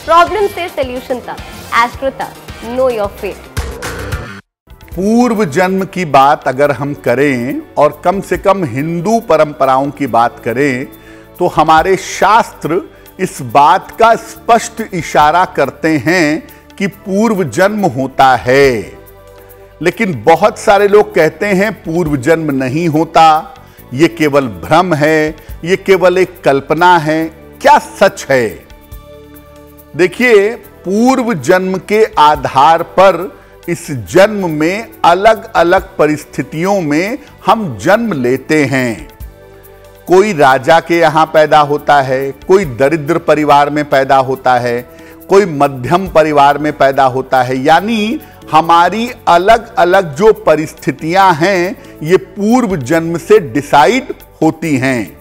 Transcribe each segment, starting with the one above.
Problem से solution तक, astro तक, नो योर फेट। पूर्व जन्म की बात अगर हम करें और कम से कम हिंदू परंपराओं की बात करें तो हमारे शास्त्र इस बात का स्पष्ट इशारा करते हैं कि पूर्व जन्म होता है। लेकिन बहुत सारे लोग कहते हैं पूर्व जन्म नहीं होता, ये केवल भ्रम है, ये केवल एक कल्पना है। क्या सच है? देखिए, पूर्व जन्म के आधार पर इस जन्म में अलग अलग परिस्थितियों में हम जन्म लेते हैं। कोई राजा के यहां पैदा होता है, कोई दरिद्र परिवार में पैदा होता है, कोई मध्यम परिवार में पैदा होता है। यानी हमारी अलग अलग जो परिस्थितियां हैं ये पूर्व जन्म से डिसाइड होती हैं।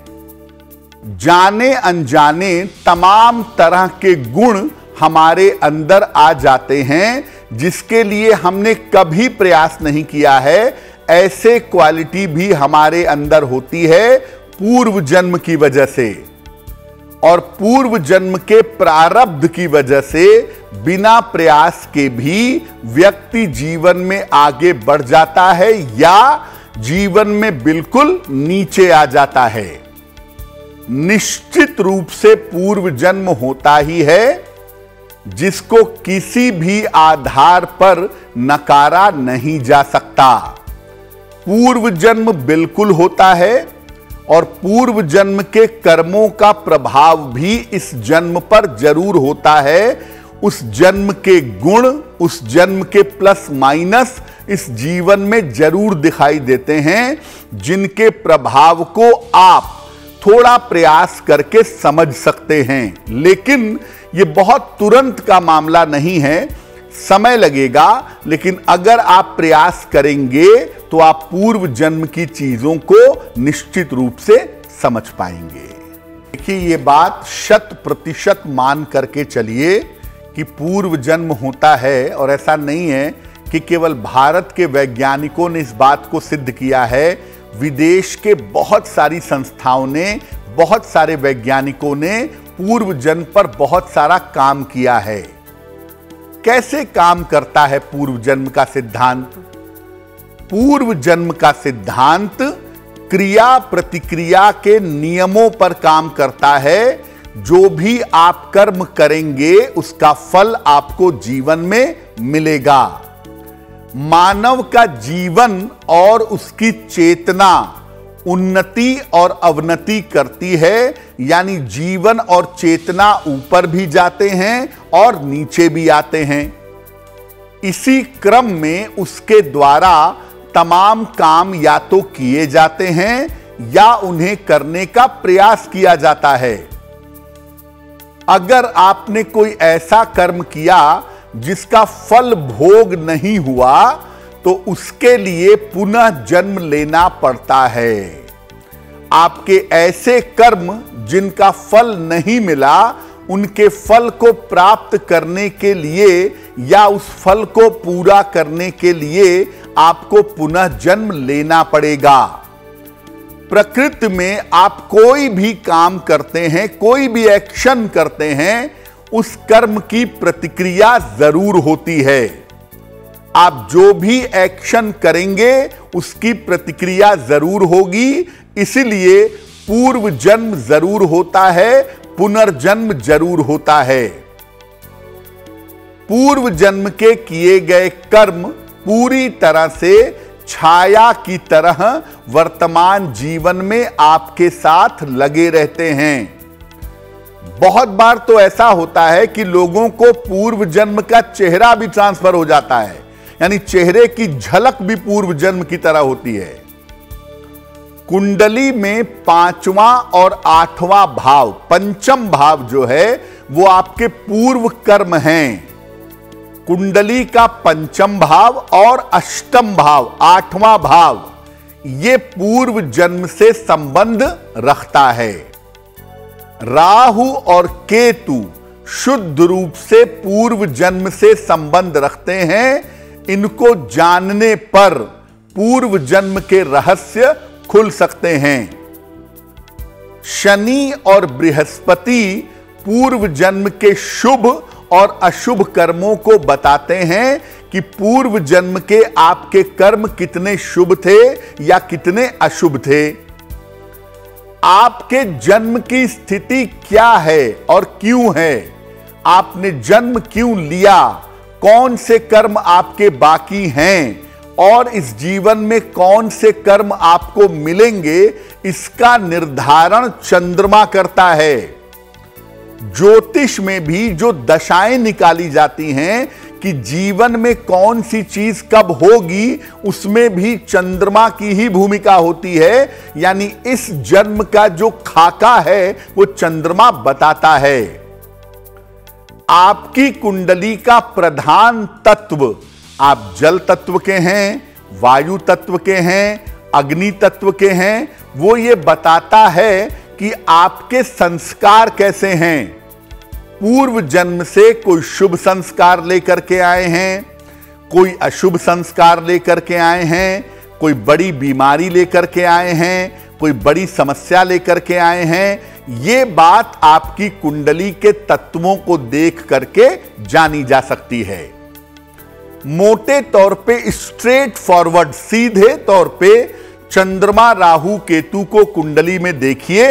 जाने अनजाने तमाम तरह के गुण हमारे अंदर आ जाते हैं जिसके लिए हमने कभी प्रयास नहीं किया है। ऐसे क्वालिटी भी हमारे अंदर होती है पूर्व जन्म की वजह से, और पूर्व जन्म के प्रारब्ध की वजह से बिना प्रयास के भी व्यक्ति जीवन में आगे बढ़ जाता है या जीवन में बिल्कुल नीचे आ जाता है। निश्चित रूप से पूर्व जन्म होता ही है जिसको किसी भी आधार पर नकारा नहीं जा सकता। पूर्व जन्म बिल्कुल होता है और पूर्व जन्म के कर्मों का प्रभाव भी इस जन्म पर जरूर होता है। उस जन्म के गुण, उस जन्म के प्लस माइनस इस जीवन में जरूर दिखाई देते हैं, जिनके प्रभाव को आप थोड़ा प्रयास करके समझ सकते हैं। लेकिन ये बहुत तुरंत का मामला नहीं है, समय लगेगा। लेकिन अगर आप प्रयास करेंगे तो आप पूर्व जन्म की चीजों को निश्चित रूप से समझ पाएंगे। देखिए, ये बात 100% मान करके चलिए कि पूर्व जन्म होता है, और ऐसा नहीं है कि केवल भारत के वैज्ञानिकों ने इस बात को सिद्ध किया है। विदेश के बहुत सारी संस्थाओं ने, बहुत सारे वैज्ञानिकों ने पूर्व जन्म पर बहुत सारा काम किया है। कैसे काम करता है पूर्व जन्म का सिद्धांत? पूर्व जन्म का सिद्धांत क्रिया प्रतिक्रिया के नियमों पर काम करता है। जो भी आप कर्म करेंगे उसका फल आपको जीवन में मिलेगा। मानव का जीवन और उसकी चेतना उन्नति और अवनति करती है, यानी जीवन और चेतना ऊपर भी जाते हैं और नीचे भी आते हैं। इसी क्रम में उसके द्वारा तमाम काम या तो किए जाते हैं या उन्हें करने का प्रयास किया जाता है। अगर आपने कोई ऐसा कर्म किया जिसका फल भोग नहीं हुआ तो उसके लिए पुनः जन्म लेना पड़ता है। आपके ऐसे कर्म जिनका फल नहीं मिला, उनके फल को प्राप्त करने के लिए या उस फल को पूरा करने के लिए आपको पुनः जन्म लेना पड़ेगा। प्रकृति में आप कोई भी काम करते हैं, कोई भी एक्शन करते हैं, उस कर्म की प्रतिक्रिया जरूर होती है। आप जो भी एक्शन करेंगे उसकी प्रतिक्रिया जरूर होगी। इसलिए पूर्व जन्म जरूर होता है, पुनर्जन्म जरूर होता है। पूर्व जन्म के किए गए कर्म पूरी तरह से छाया की तरह वर्तमान जीवन में आपके साथ लगे रहते हैं। बहुत बार तो ऐसा होता है कि लोगों को पूर्व जन्म का चेहरा भी ट्रांसफर हो जाता है, यानी चेहरे की झलक भी पूर्व जन्म की तरह होती है। कुंडली में 5वां और 8वां भाव, पंचम भाव जो है वो आपके पूर्व कर्म हैं। कुंडली का पंचम भाव और अष्टम भाव, 8वां भाव, ये पूर्व जन्म से संबंध रखता है। राहु और केतु शुद्ध रूप से पूर्व जन्म से संबंध रखते हैं। इनको जानने पर पूर्व जन्म के रहस्य खुल सकते हैं। शनि और बृहस्पति पूर्व जन्म के शुभ और अशुभ कर्मों को बताते हैं कि पूर्व जन्म के आपके कर्म कितने शुभ थे या कितने अशुभ थे। आपके जन्म की स्थिति क्या है और क्यों है, आपने जन्म क्यों लिया, कौन से कर्म आपके बाकी हैं और इस जीवन में कौन से कर्म आपको मिलेंगे, इसका निर्धारण चंद्रमा करता है। ज्योतिष में भी जो दशाएं निकाली जाती हैं कि जीवन में कौन सी चीज कब होगी, उसमें भी चंद्रमा की ही भूमिका होती है। यानी इस जन्म का जो खाका है वो चंद्रमा बताता है। आपकी कुंडली का प्रधान तत्व, आप जल तत्व के हैं, वायु तत्व के हैं, अग्नि तत्व के हैं, वो ये बताता है कि आपके संस्कार कैसे हैं। पूर्व जन्म से कोई शुभ संस्कार लेकर के आए हैं, कोई अशुभ संस्कार लेकर के आए हैं, कोई बड़ी बीमारी लेकर के आए हैं, कोई बड़ी समस्या लेकर के आए हैं। ये बात आपकी कुंडली के तत्वों को देख करके जानी जा सकती है। मोटे तौर पे स्ट्रेट फॉरवर्ड, सीधे तौर पे चंद्रमा राहु केतु को कुंडली में देखिए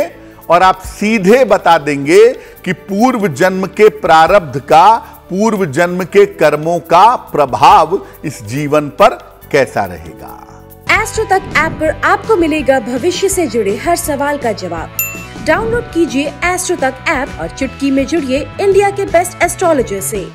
और आप सीधे बता देंगे कि पूर्व जन्म के प्रारब्ध का, पूर्व जन्म के कर्मों का प्रभाव इस जीवन पर कैसा रहेगा। एस्ट्रो तक ऐप पर आपको मिलेगा भविष्य से जुड़े हर सवाल का जवाब। डाउनलोड कीजिए एस्ट्रो तक ऐप और चुटकी में जुड़िए इंडिया के बेस्ट एस्ट्रोलॉजर से।